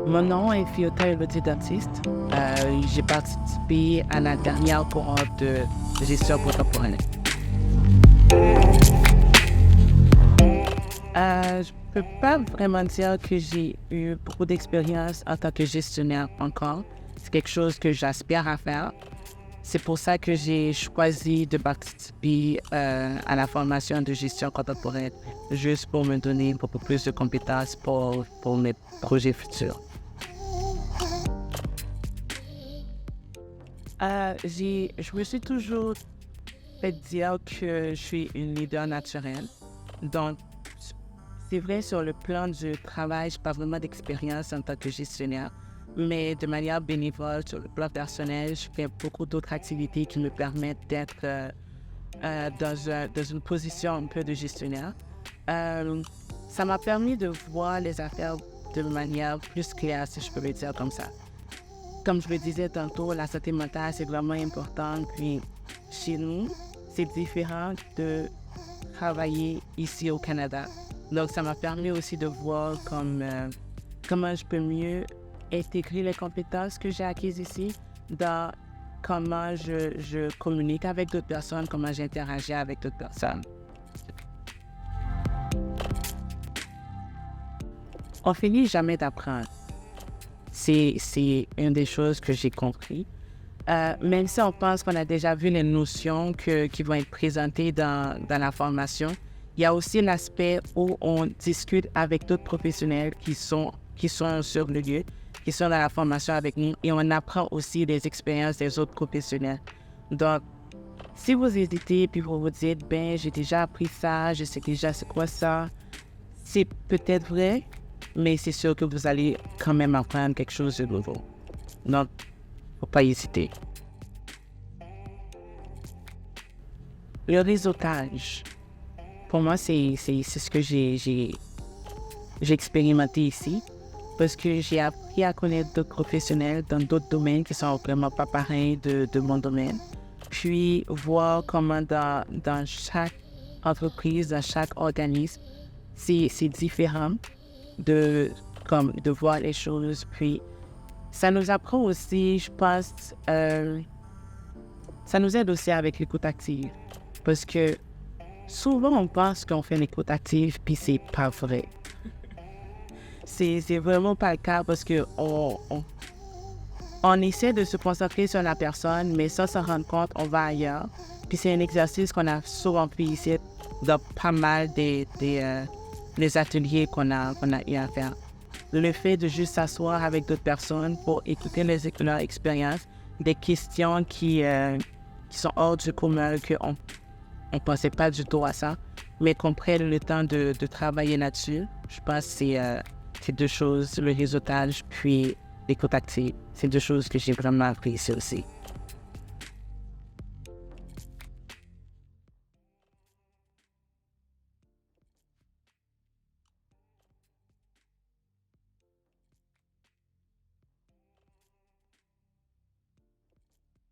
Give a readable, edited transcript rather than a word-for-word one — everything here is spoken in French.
Mon nom est Fiota Elodie Baptiste. J'ai participé à la dernière cohorte de gestion contemporaine. Je ne peux pas vraiment dire que j'ai eu beaucoup d'expérience en tant que gestionnaire encore. C'est quelque chose que j'aspire à faire. C'est pour ça que j'ai choisi de participer à la formation de gestion contemporaine, juste pour me donner beaucoup plus de compétences pour mes projets futurs. Je me suis toujours fait dire que je suis une leader naturelle. Donc, c'est vrai, sur le plan du travail, je n'ai pas vraiment d'expérience en tant que gestionnaire, mais de manière bénévole, sur le plan personnel, je fais beaucoup d'autres activités qui me permettent d'être dans une position un peu de gestionnaire. Ça m'a permis de voir les affaires de manière plus claire, si je peux le dire comme ça. Comme je le disais tantôt, la santé mentale, c'est vraiment important. Puis, chez nous, c'est différent de travailler ici au Canada. Donc, ça m'a permis aussi de voir comment je peux mieux intégrer les compétences que j'ai acquises ici dans comment je communique avec d'autres personnes, comment j'interagis avec d'autres personnes. On finit jamais d'apprendre. C'est une des choses que j'ai compris. Même si on pense qu'on a déjà vu les notions qui vont être présentées dans la formation, il y a aussi l'aspect où on discute avec d'autres professionnels qui sont sur le lieu, qui sont dans la formation avec nous, et on apprend aussi des expériences des autres professionnels. Donc, si vous hésitez puis vous vous dites, j'ai déjà appris ça, je sais déjà c'est quoi ça, c'est peut-être vrai, mais c'est sûr que vous allez quand même apprendre quelque chose de nouveau. Donc, faut pas hésiter. Le réseautage, pour moi, c'est ce que j'ai expérimenté ici, parce que j'ai appris à connaître d'autres professionnels dans d'autres domaines qui sont vraiment pas pareils de mon domaine. Puis voir comment dans chaque entreprise, dans chaque organisme, c'est différent de voir les choses. Puis ça nous apprend aussi, je pense, ça nous aide aussi avec l'écoute active. Parce que souvent, on pense qu'on fait une écoute active, puis c'est pas vrai. C'est vraiment pas le cas parce que on essaie de se concentrer sur la personne, mais sans s'en rendre compte, on va ailleurs. Puis c'est un exercice qu'on a souvent fait ici dans pas mal des ateliers qu'on a eu à faire. Le fait de juste s'asseoir avec d'autres personnes pour écouter leur expérience, des questions qui sont hors du commun, qu'on ne pensait pas du tout à ça, mais qu'on prenne le temps de travailler là-dessus. Je pense que c'est deux choses, le réseautage puis l'écoute active. C'est deux choses que j'ai vraiment appréciées aussi.